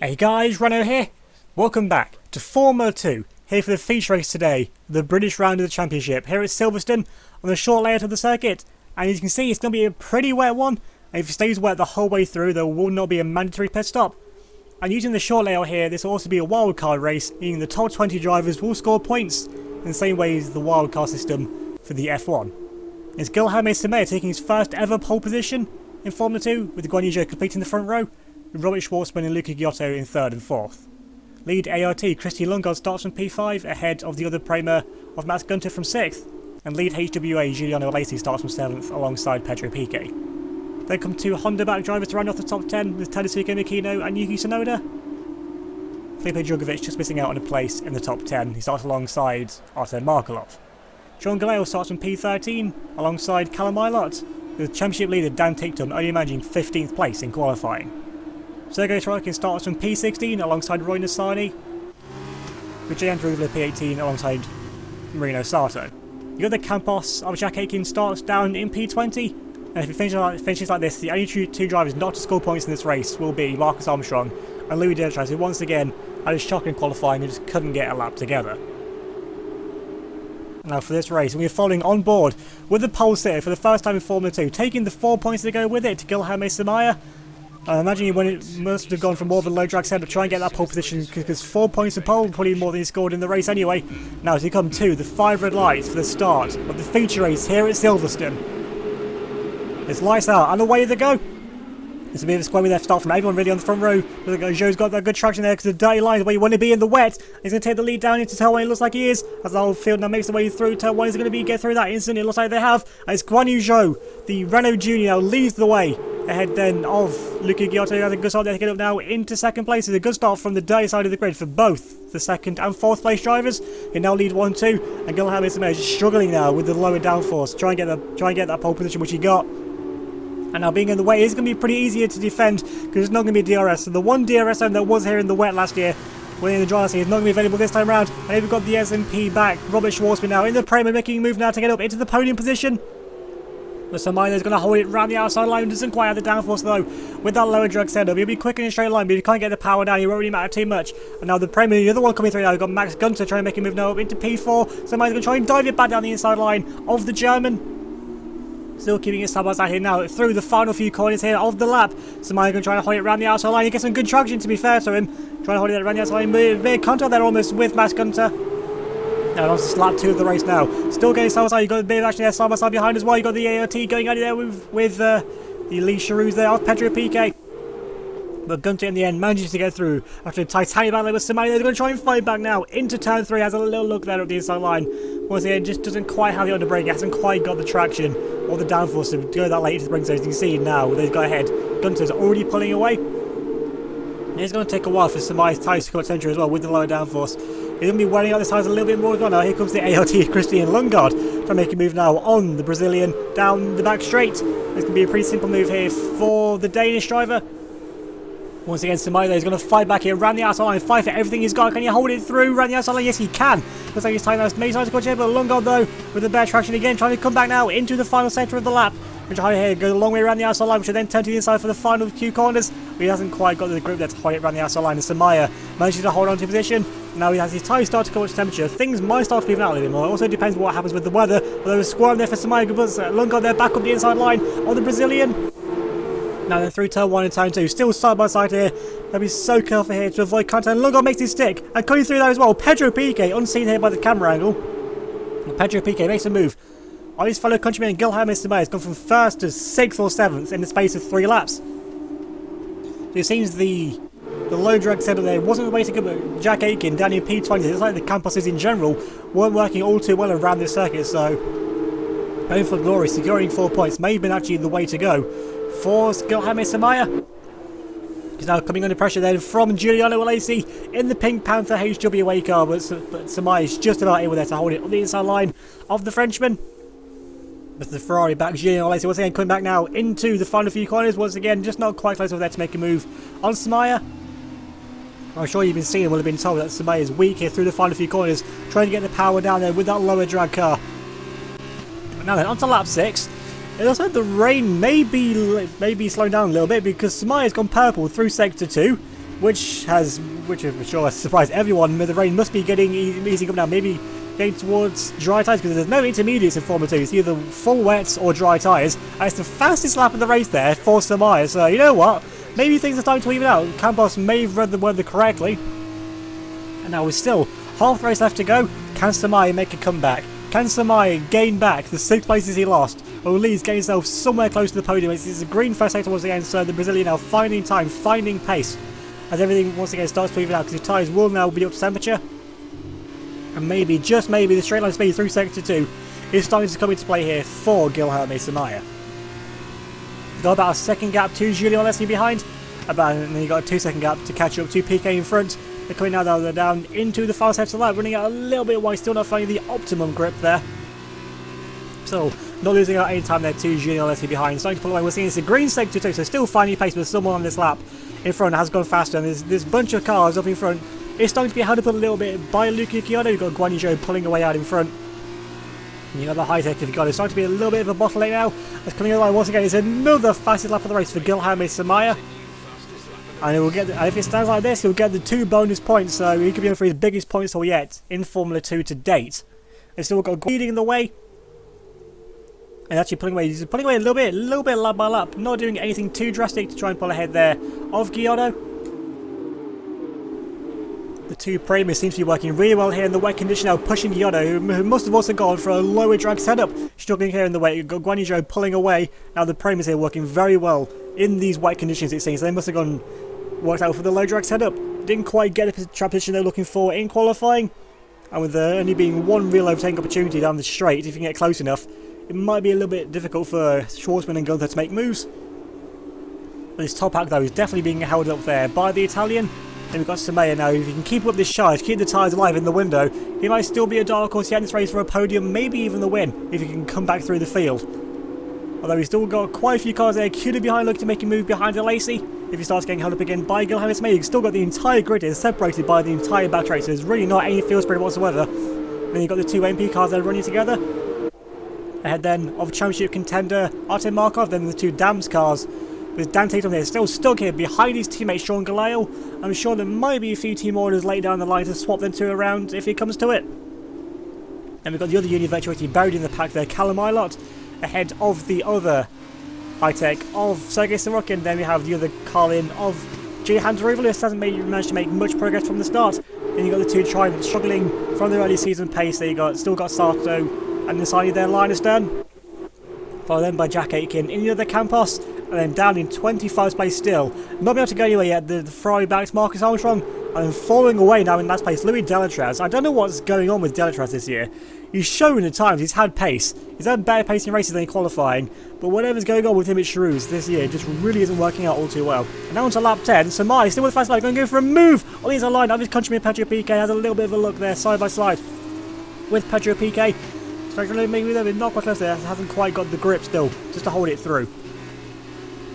Hey guys, Renault here. Welcome back to Formula 2, here for the feature race today, the British round of the championship, here at Silverstone on the short layout of the circuit. And as you can see, it's going to be a pretty wet one, and if it stays wet the whole way through, there will not be a mandatory pit stop. And using the short layout here, this will also be a wildcard race, meaning the top 20 drivers will score points, in the same way as the wildcard system for the F1. It's Guilherme Samaia taking his first ever pole position in Formula 2, with Guan Yu Zhou completing the front row, with Robert Schwartzman and Luca Giotto in 3rd and 4th. Lead ART Christian Lundgaard starts from P5 ahead of the other Prema of Max Gunter from 6th, and lead HWA Giuliano Alesi starts from 7th alongside Pedro Piquet. Then come two Honda back drivers to round off the top 10 with Tadasuke Mikino and Yuki Tsunoda. Felipe Drugovich just missing out on a place in the top 10, he starts alongside Artem Markelov. Jean Galeo starts from P13 alongside Callum Ilott, with championship leader Dan Ticktum only managing 15th place in qualifying. Sergei Sorokin starts from P16 alongside Roy Nissany, with Jan Drugler P18 alongside Marino Sato. You got the Campos of Jack Aitken starts down in P20, and if it finishes like this, the only two drivers not to score points in this race will be Marcus Armstrong and Louis Deletraz, who once again had a shock in qualifying and just couldn't get a lap together. Now for this race, we're following on board with the pole sitter for the first time in Formula 2, taking the 4 points to go with it to Guilherme Samaia. I imagine it must have gone for more of a low drag setup to try and get that pole position, because 4 points of pole, probably more than he scored in the race anyway. Now as we come to the 5 red lights for the start of the feature race here at Silverstone. It's lights out and away they go. It's a bit of a square with their start from everyone really on the front row. Zhou's got that good traction there because the dirty line is where you want to be in the wet. He's going to take the lead down into turn 1, it looks like he is, as the whole field now makes the way through. Turn 1 is going to get through that instant, it looks like they have. And it's Guan Yu Zhou, the Renault Junior, now leads the way ahead then of Luca Giotto. Has a good start there to get up now into second place. It's a good start from the dirty side of the grid for both the 2nd and 4th place drivers. They now lead 1-2, and Guilherme Samaia is struggling now with the lower downforce. Try and get that pole position, which he got. And now being in the way is going to be pretty easier to defend because there's not going to be a DRS. So the one DRS zone that was here in the wet last year, when in the dry last year, is not going to be available this time around. And here we've got the SMP back. Robert Schwartzman now in the Prema, making a move now to get up into the podium position. But Samaia is going to hold it round the outside line. Doesn't quite have the downforce though. With that lower drag setup, he'll be quick in a straight line, but he can't get the power down. He won't really matter too much. And now the Prema, the other one coming through now. We've got Max Gunter trying to make a move now up into P4. Samaia's going to try and dive it back down the inside line of the German. Still keeping it side by side here now through the final few corners here of the lap. Samaia going to try to hold it around the outside line. He gets some good traction to be fair to him. Trying to hold it around the outside line. Bit of contact there almost with Max Gunter. And on to lap 2 of the race now. Still getting side by side. You've got a bit of action there side by side behind as well. You've got the AOT going at it there with the Lee Charoux there of Pedro Piquet. But Gunter in the end manages to get through after a titanium battle with Samaia. They're going to try and fight back now into turn 3. Has a little look there at the inside line. Once again, just doesn't quite have the underbrake. It hasn't quite got the traction or the downforce to go that late into the brake zone. As you can see now, they've got ahead. Gunter's already pulling away. It's going to take a while for Samaia's tyres to come up centre as well with the lower downforce. He's going to be wearing out the tyres a little bit more as well now. Here comes the ART Christian Lundgaard trying to make a move now on the Brazilian down the back straight. It's going to be a pretty simple move here for the Danish driver. Once again, Samaia is going to fight back here, around the outside line, fight for everything he's got. Can you hold it through around the outside line? Yes, he can. Looks like he's tying out many times to catch here, but Lundgaard though, with the bare traction again, trying to come back now into the final centre of the lap. Which here goes a long way around the outside line, which will then turn to the inside for the final few corners. But he hasn't quite got the grip there to hold it around the outside line. And Samaia manages to hold on to position. Now he has his tyres start to come up to temperature. Things might start to even out a little bit more. It also depends what happens with the weather. Although a squirm there for Samaia, but Lundgaard there back up the inside line of the Brazilian. Now then through turn 1 and turn 2, still side by side here. They'll be so careful here to avoid contact. And Lundgaard makes his stick, and coming through there as well, Pedro Piquet, unseen here by the camera angle. And Pedro Piquet makes a move on his fellow countryman Guilherme Samaia. Has gone from 1st to 6th or 7th in the space of 3 laps. So it seems the low drag setup there wasn't the way to go, but Jack Aitken down in P20, it's like the Camposes in general weren't working all too well around this circuit, so going for glory, securing 4 points may have been actually the way to go for Guilherme Samaia. He's now coming under pressure then from Giuliano Alesi in the Pink Panther HWA car, but Samaia is just about able there to hold it on the inside line of the Frenchman. But the Ferrari back, Giuliano Alesi once again coming back now into the final few corners, once again just not quite close over there to make a move on Samaia. I'm sure you've been seeing, will have been told that Samaia is weak here through the final few corners, trying to get the power down there with that lower drag car. But now then, on to lap 6. It looks like the rain may be slowing down a little bit because Samaia's gone purple through sector 2. which I'm sure has surprised everyone. The rain must be getting easing up now, maybe getting towards dry tyres, because there's no intermediates in Formula 2. It's either full wets or dry tyres, and it's the fastest lap of the race there for Samaya. So you know what? Maybe things are starting to even out. Campos may have read the weather correctly. And now we're still half the race left to go. Can Samaya make a comeback? Can Samaya gain back the 6 places he lost? Or will he's getting himself somewhere close to the podium? It's a green first sector once again, so the Brazilian now finding time, finding pace, as everything once again starts to even out, because the tyres will now be up to temperature. And maybe, just maybe, the straight line speed through sector 2 is starting to come into play here for Guilherme Samaya. Got about a second gap to Julian Alesi behind, and then you got a 2-second gap to catch up to PK in front. They're coming now they're down into the far side of the lap, running out a little bit wide, still not finding the optimum grip there. So, not losing out any time there to Julian Alesi behind. Starting to pull away, we're seeing it's a green sector 2, so still finding pace, but someone on this lap in front has gone faster, and there's this bunch of cars up in front. It's starting to be held up a little bit by Luca Chiodo. You've got Guan Yu Zhou pulling away out in front. And you got the high-tech if you got it. It's starting to be a little bit of a bottleneck now. It's coming along once again. It's another fastest lap of the race for Guilherme Samaya. And it will get, if it stands like this, he'll get the 2 bonus points, so he could be on for his biggest points haul yet in Formula 2 to date. They've still got leading in the way. And actually pulling away, he's pulling away a little bit lap by lap, not doing anything too drastic to try and pull ahead there of Chiodo. The 2 Premiers seems to be working really well here in the wet condition now, pushing Chiodo, who must have also gone for a lower drag setup. Struggling here in the wet, you've got Guan Yu Zhou pulling away. Now the Premiers here working very well in these wet conditions, it seems. They must have worked out for the low drag setup. Didn't quite get the track position they're looking for in qualifying. And with there only being one real overtaking opportunity down the straight, if you can get close enough, it might be a little bit difficult for Schwartzman and Gunther to make moves. This top hack though is definitely being held up there by the Italian. Then we've got Samaya now. If he can keep up this charge, keep the tyres alive in the window, he might still be a dark horse yet in this race for a podium, maybe even the win, if he can come back through the field. Although he's still got quite a few cars there. Cuda behind, looking to make a move behind Alesi. If he starts getting held up again by Guilherme Samaya, he's still got the entire grid here separated by the entire back track, so there's really not any field spread whatsoever. Then you've got the 2 MP cars there running together. Ahead then of championship contender Artem Markov, then the 2 Dams cars. With Dan Tatum there still stuck here behind his teammate Sean Galeo. I'm sure there might be a few team orders later down the line to swap them 2 around if it comes to it. And we've got the other Uni Virtuosity buried in the pack there, Callum Ilott, ahead of the other high-tech of Sergei Sorokin. Then we have the other Carlin of Jay Hunter, who hasn't managed to make much progress from the start. Then you've got the 2 Trident struggling from the early season pace. There you got, still got Sato and Nisani there, line astern. Followed then by Jack Aitken in the other Campos. And then down in 25th place still. Not being able to go anywhere yet, the Ferrari backs Marcus Armstrong. And then falling away now in last place, Louis Delatraz. I don't know what's going on with Delatraz this year. He's shown at times, he's had pace. He's had better pace in races than in qualifying. But whatever's going on with him at Charouz this year just really isn't working out all too well. And now onto lap 10, Samaya still with the fast lap, going to go for a move. On his line, now his countryman Pedro Piquet has a little bit of a look there, side by side with Pedro Piquet. Maybe they're not quite close there, hasn't quite got the grip still, just to hold it through.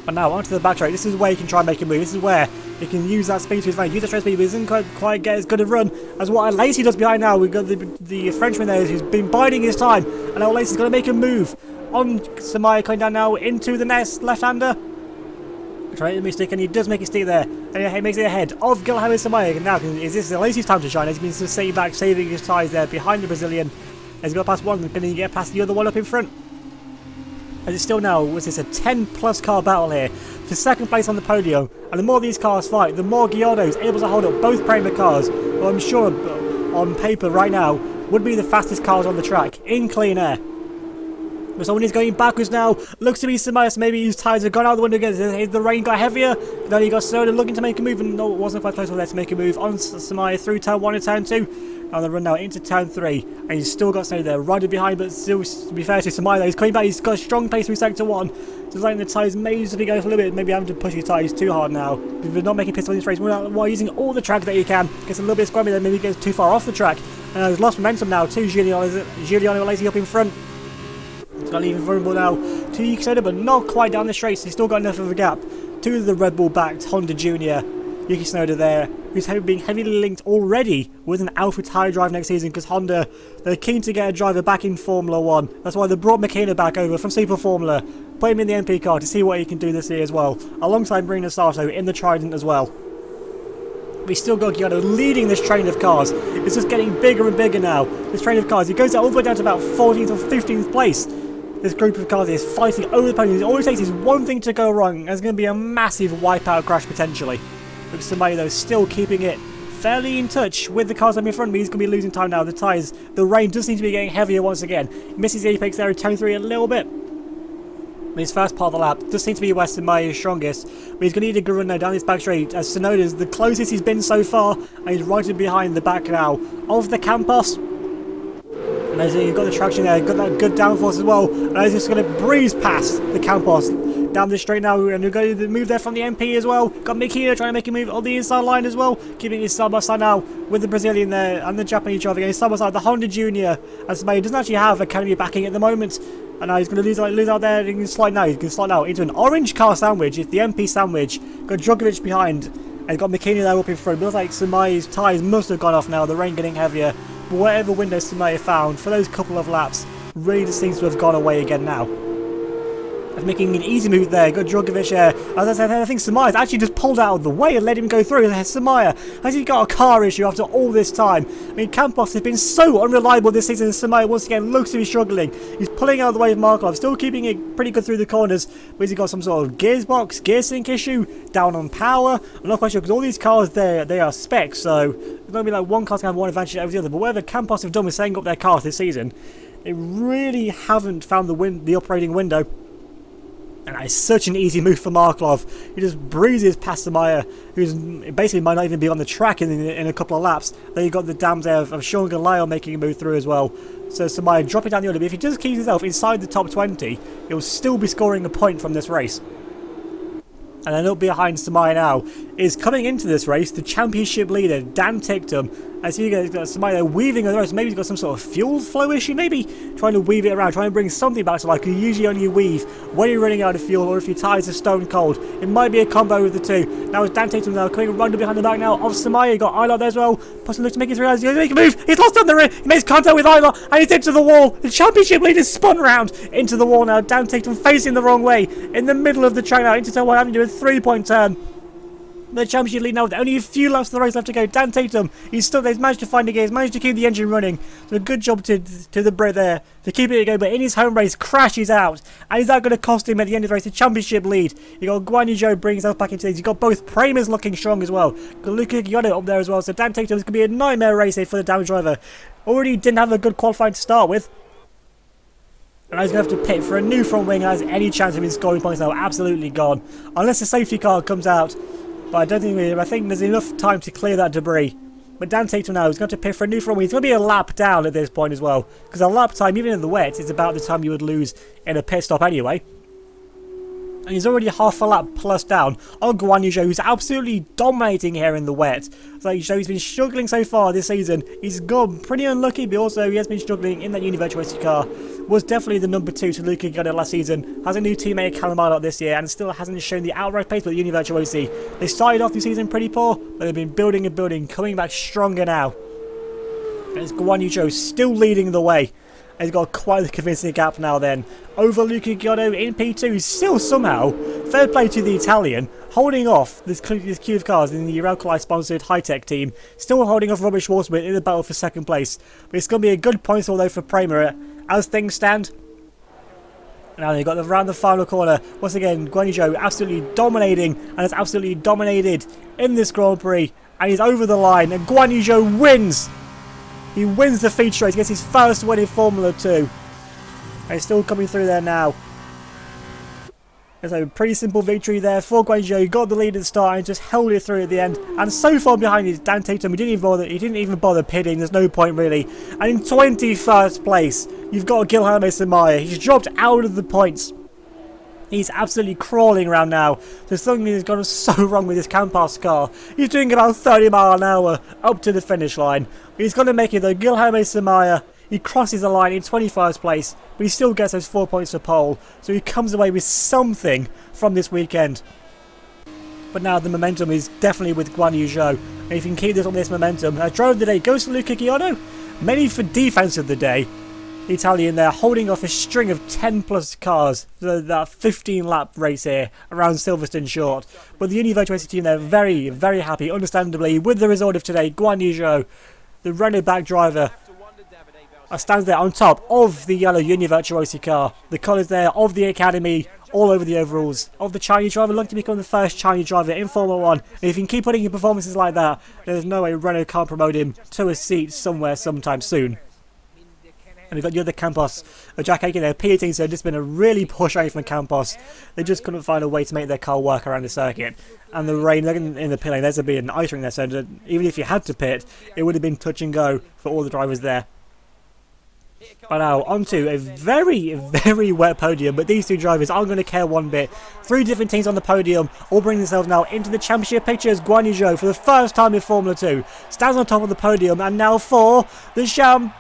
But now onto the back track, this is where he can try and make a move, this is where he can use that speed to his advantage, use the track speed, but he doesn't quite get as good a run as what Alesi does behind now. We've got the Frenchman there who's been biding his time, and now Alesi's going to make a move on Samaya, coming down now into the nest, left-hander. Trying to mistake, and he does make a stick there, and he makes it ahead of Guilherme Samaya. Now, is this Alesi's time to shine? As he's been sitting back, saving his tyres there behind the Brazilian. As he got past one, can he get past the other one up in front? As it's still now, was this a 10+ car battle here for second place on the podium, and the more these cars fight, the more Chiodo is able to hold up both Premier cars, who I'm sure on paper right now would be the fastest cars on the track in clean air. But someone is going backwards now, looks to be Samaya, so maybe his tyres have gone out the window again. The rain got heavier, then he got Soda looking to make a move, and no, it wasn't quite close for there to make a move on Samaya through turn 1 and turn 2. On the run now into turn 3, and he's still got Snow there, riding behind, but still, to be fair to Samaya, he's coming back, he's got a strong pace through sector 1, just letting the tyres maybe go for a little bit, maybe having to push his tyres too hard now. If we're not making pits on this race, while using all the track that he can, gets a little bit squirmy there, maybe gets too far off the track, and he's lost momentum now to Giuliano Alesi up in front. He's got even vulnerable now to Yuki Tsunoda, but not quite down the straight, so he's still got enough of a gap to the Red Bull backed Honda Junior. Yuki Tsunoda there, who's being heavily linked already with an Alpha Tyre drive next season, because Honda, they're keen to get a driver back in Formula 1. That's why they brought McKenna back over from Super Formula, put him in the MP car to see what he can do this year as well, alongside Marino Sato in the Trident as well. We still got Giotto leading this train of cars. It's just getting bigger and bigger now. This train of cars, it goes all the way down to about 14th or 15th place. This group of cars is fighting over the podium. All it takes is one thing to go wrong, and it's going to be a massive wipeout crash potentially. Looks somebody though still keeping it fairly in touch with the cars in front of me. He's going to be losing time now. The tyres, the rain does seem to be getting heavier once again. He misses the apex there in turn 3 a little bit. His first part of the lap does seem to be Weston Meyer's strongest, but he's going to need a good run now down this back straight, as Tsunoda's the closest he's been so far, and he's right in behind the back now of the Campos. And as he's got the traction there, got that good downforce as well, and he's just going to breeze past the Campos down this straight now, and we're going to move there from the MP as well. Got Mikita trying to make a move on the inside line as well, keeping his side by side now with the Brazilian there and the Japanese driver again. Side by side, the Honda Junior, as May doesn't actually have Academy backing at the moment. And now he's going to lose out there. He can slide now. He can slide out into an orange car sandwich. It's the MP sandwich. Got Djokovic behind. And got McKinney there up in front. It looks like Tsumaya's tyres must have gone off now. The rain getting heavier. But whatever window Tsumaya found for those couple of laps really just seems to have gone away again now. Making an easy move there. Got Djokovic there. As I said, I think Tsumaya actually just pulled out of the way and let him go through. Tsumaya has he got a car issue after all this time? I mean, Campos has been so unreliable this season. Tsumaya once again looks to be struggling. He's pulling out of the way of Markov, still keeping it pretty good through the corners. But has he got some sort of gear sync issue? Down on power? I'm not quite sure because all these cars there, they are specs. So it's going to be like one car's going to have one advantage over the other. But whatever Campos have done with setting up their cars this season, they really haven't found the operating window. And that is such an easy move for Markov. He just breezes past Tsumaya, who's basically might not even be on the track in a couple of laps. Then you've got the dams there of Sean Galile making a move through as well. So Tsumaya dropping down the order. But if he just keeps himself inside the top 20, he'll still be scoring a point from this race. And then up behind Tsumaya now is coming into this race the championship leader, Dan Ticktum. As he got Tsumaya there weaving the rest. Maybe he's got some sort of fuel flow issue, maybe trying to weave it around, trying to bring something back to life. You usually only weave when you're running out of fuel or if your tyres are stone cold. It might be a combo with the two. Now it's Dan Ticktum now coming round behind the back now of Tsumaya. You got Ayla there as well. Possibly look to make it through. He's going to make a move. He's lost on the rear. He makes contact with Ayla and he's into the wall. The championship leader spun round into the wall now. Dan Ticktum facing the wrong way in the middle of the track now into turn 1, having to do a 3-point turn. The championship lead now with only a few laps of the race left to go. Dan Ticktum, he's managed to find a gear, he's managed to keep the engine running. So a good job to the Brit there to keep it going, but in his home race crashes out. And is that going to cost him at the end of the race the championship lead? You got Guan Yu Zhou bringing himself back into this. You've got both Prama's looking strong as well. Got Luca Giotto up there as well. So Dan Ticktum is going to be a nightmare race here for the damage driver. Already didn't have a good qualifying to start with. And he's going to have to pit for a new front wing. Has any chance of him scoring points now? Absolutely gone. Unless the safety car comes out. But I don't think I think there's enough time to clear that debris. But Dan Ticktum now is going to pit for a new front wing. He's going to be a lap down at this point as well. Because a lap time, even in the wet, is about the time you would lose in a pit stop anyway. And he's already half a lap plus down on Guan Yu Zhou, who's absolutely dominating here in the wet. So he's been struggling so far this season. He's gone pretty unlucky, but also he has been struggling in that Univirtuosi car. Was definitely the number 2 to Luca Giotto last season. Has a new teammate Callum Marlock this year and still hasn't shown the outright pace with Univirtuosi. They started off the season pretty poor, but they've been building and building, coming back stronger now. And it's Guan Yu Zhou still leading the way. He's got quite a convincing gap now then. Over Luca Giotto in P2, still somehow, fair play to the Italian, holding off this queue of cars in the Uralkali sponsored high-tech team, still holding off Robert Schwarzman in the battle for second place. But it's going to be a good point although for Prema as things stand. Now they've got around the final corner. Once again, Guan Yu Zhou absolutely dominating and has absolutely dominated in this Grand Prix. And he's over the line and Guan Yu Zhou wins! He wins the feature race, gets his first win in Formula 2. And he's still coming through there now. It's a pretty simple victory there for Guan Yu Zhou. He got the lead at the start and just held it through at the end. And so far behind is Dan Ticktum. He didn't even bother pitting. There's no point really. And in 21st place, you've got Guilherme Tsumaya. He's dropped out of the points. He's absolutely crawling around now. There's something that's gone so wrong with this Campos car. He's doing about 30 miles an hour up to the finish line. He's going to make it though. Guilherme Tsumaya, he crosses the line in 21st place, but he still gets those 4 points to pole. So he comes away with something from this weekend. But now the momentum is definitely with Guan Yu Zhou. And if he can keep this on this momentum, driver of the day goes to Luca Giotto. Mainly for defense of the day. The Italian there holding off a string of 10 plus cars for that 15 lap race here around Silverstone Short. But the Uni Virtuosi team there very, very happy, understandably, with the result of today. Guan Yu Zhou, the Renault back driver, stands there on top of the yellow Uni Virtuosi car. The colours there of the Academy all over the overalls of the Chinese driver, looking to become the first Chinese driver in Formula 1. And if you can keep putting in performances like that, there's no way Renault can't promote him to a seat somewhere sometime soon. And we've got the other Campos, Jack Aitken there, P18, so just been a really push away from Campos. They just couldn't find a way to make their car work around the circuit. And the rain, in the pit lane, there's been an ice ring there, so even if you had to pit, it would have been touch and go for all the drivers there. But now, onto a very, very wet podium, but these two drivers aren't going to care one bit. 3 different teams on the podium, all bringing themselves now into the championship pictures. Guan Yu Zhou, for the first time in Formula 2, stands on top of the podium, and now for the champagne!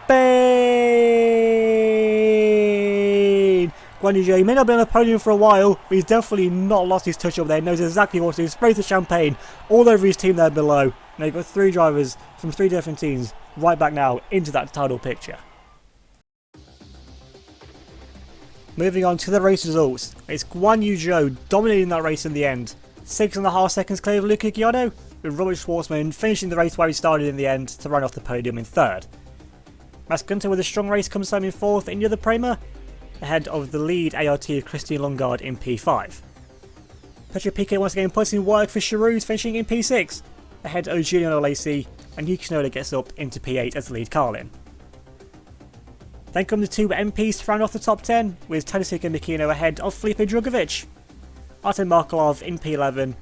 Guan Yu Zhou, he may not be on the podium for a while, but he's definitely not lost his touch up there. He knows exactly what to do. Sprays the champagne all over his team there below. Now you've got 3 drivers from 3 different teams right back now into that title picture. Moving on to the race results, it's Guan Yu Zhou dominating that race in the end. 6.5 seconds clear of Luca Ghiotto, with Robert Schwartzman finishing the race where he started in the end to run off the podium in 3rd. Mats Gunter with a strong race comes home in 4th in the other Prema, ahead of the lead ART of Christian Lundgaard in P5. Petro Piquet once again puts in work for Charouz, finishing in P6, ahead of Julian Alesi, and Yuki Tsunoda gets up into P8 as the lead Carlin. Then come the 2 MPs to round off the top 10, with Tadej Mikino ahead of Felipe Drugovich. Artem Markelov in P11,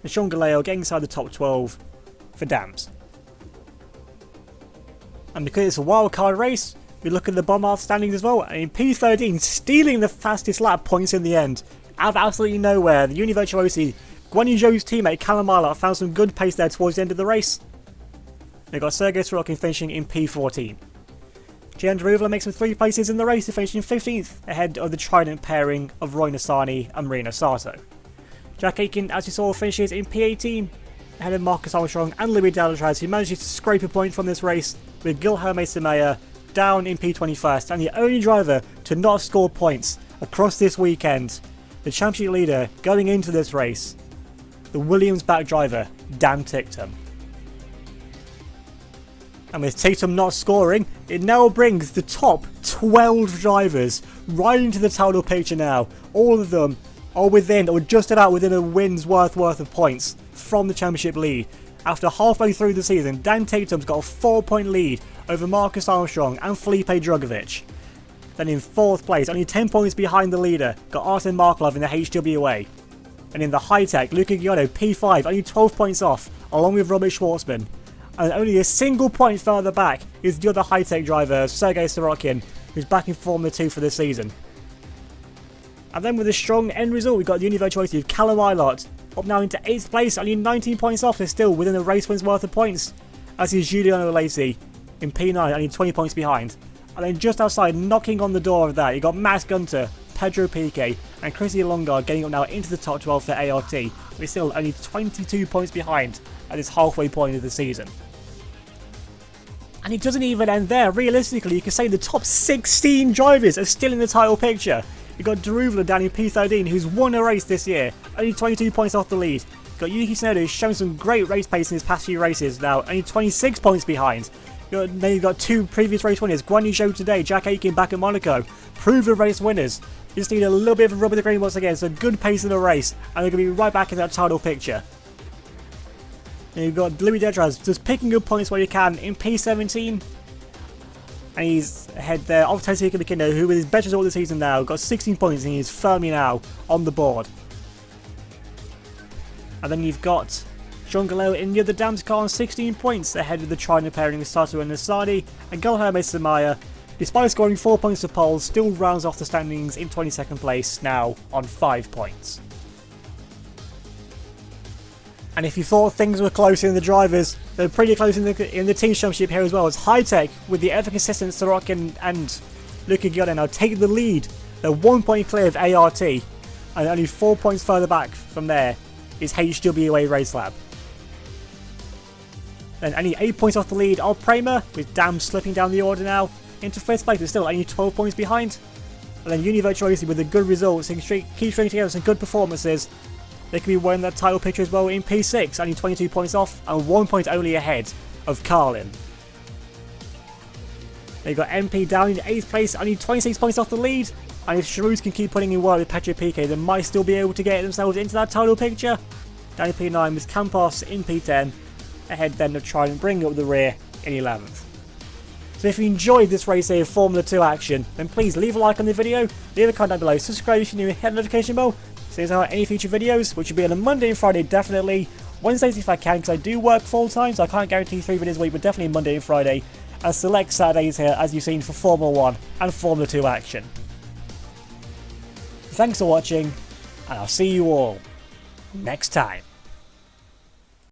and Sean Galeo getting inside the top 12 for Dams. And because it's a wildcard race, we look at the Bommard standings as well, and in P13, stealing the fastest lap points in the end. Out of absolutely nowhere, the Uni Virtuosi, Guan Yu Zhou's teammate Callum Ilott found some good pace there towards the end of the race. They've got Sergei Sorokin finishing in P14. Gian Daruvla makes some 3 places in the race to finish in 15th, ahead of the trident pairing of Roy Nissany and Marino Sato. Jack Aitken, as you saw, finishes in P18, ahead of Marcus Armstrong and Louis Delatraz, who manages to scrape a point from this race, with Guilherme Semenya down in P21st, and the only driver to not score points across this weekend, the championship leader going into this race, the Williams back driver, Dan Ticktum. And with Tatum not scoring, it now brings the top 12 drivers right into the title picture now. All of them are within, or just about within, a win's worth of points from the championship lead. After halfway through the season, Dan Tatum's got a 4-point lead over Marcus Armstrong and Felipe Drugovich. Then in 4th place, only 10 points behind the leader, got Artem Markelov in the HWA. And in the high-tech, Luca Ghiotto, P5, only 12 points off, along with Robert Schwartzman. And only a single point further back is the other high-tech driver, Sergei Sorokin, who's back in Formula 2 for this season. And then with a strong end result, we've got the Uni Virtuosi of Callum Ilott, up now into 8th place, only 19 points off, and still within a race win's worth of points, as is Giuliano Alesi in P9, only 20 points behind. And then just outside, knocking on the door of that, you got Mats Gunter, Pedro Piquet, and Christian Lundgaard getting up now into the top 12 for ART, but still only 22 points behind at this halfway point of the season. And it doesn't even end there. Realistically, you can say the top 16 drivers are still in the title picture. You've got Daruvla down in P13, who's won a race this year, only 22 points off the lead. You've got Yuki Tsunoda, who's shown some great race pace in his past few races now, only 26 points behind. Then you've got 2 previous race winners, Guan Yu Zhou today, Jack Aitken back at Monaco, proven race winners. You just need a little bit of a rub of the green once again, so good pace in the race, and they're going to be right back in that title picture. And you've got Louis Delatraz just picking up points where you can in P17. And he's ahead there of Tadej Mikino, who with his best result this season now, got 16 points and he's firmly now on the board. And then you've got Sean Galeo in the other Dams car on 16 points, ahead of the trident pairing of Sato and Nissany. And Guilherme Semenya, despite scoring 4 points to pole, still rounds off the standings in 22nd place now on 5 points. And if you thought things were close in the drivers, they're pretty close in the team championship here as well. As high-tech, with the ever-consistent Sorokin and Luca Ghiotto now take the lead. They're 1 point clear of ART, and only 4 points further back from there is HWA Racelab. Then only 8 points off the lead of Prema, with Dams slipping down the order now. into 5th place, but still only 12 points behind. And then Univirtuosi with the good results and keep stringing together some good performances. They could be winning that title picture as well in P6, only 22 points off and 1 point only ahead of Carlin. They've got MP down in 8th place, only 26 points off the lead. And if Shrews can keep putting in work with Petro Piquet, they might still be able to get themselves into that title picture. Down in P9 with Campos in P10, ahead then to try and bring up the rear in 11th. So if you enjoyed this race here, Formula 2 action, then please leave a like on the video, leave a comment down below, subscribe if you're new, hit the notification bell, so you know any future videos, which will be on a Monday and Friday definitely, Wednesdays if I can, because I do work full time, so I can't guarantee 3 videos a week, but definitely Monday and Friday, and select Saturdays here, as you've seen for Formula 1 and Formula 2 action. Thanks for watching, and I'll see you all next time.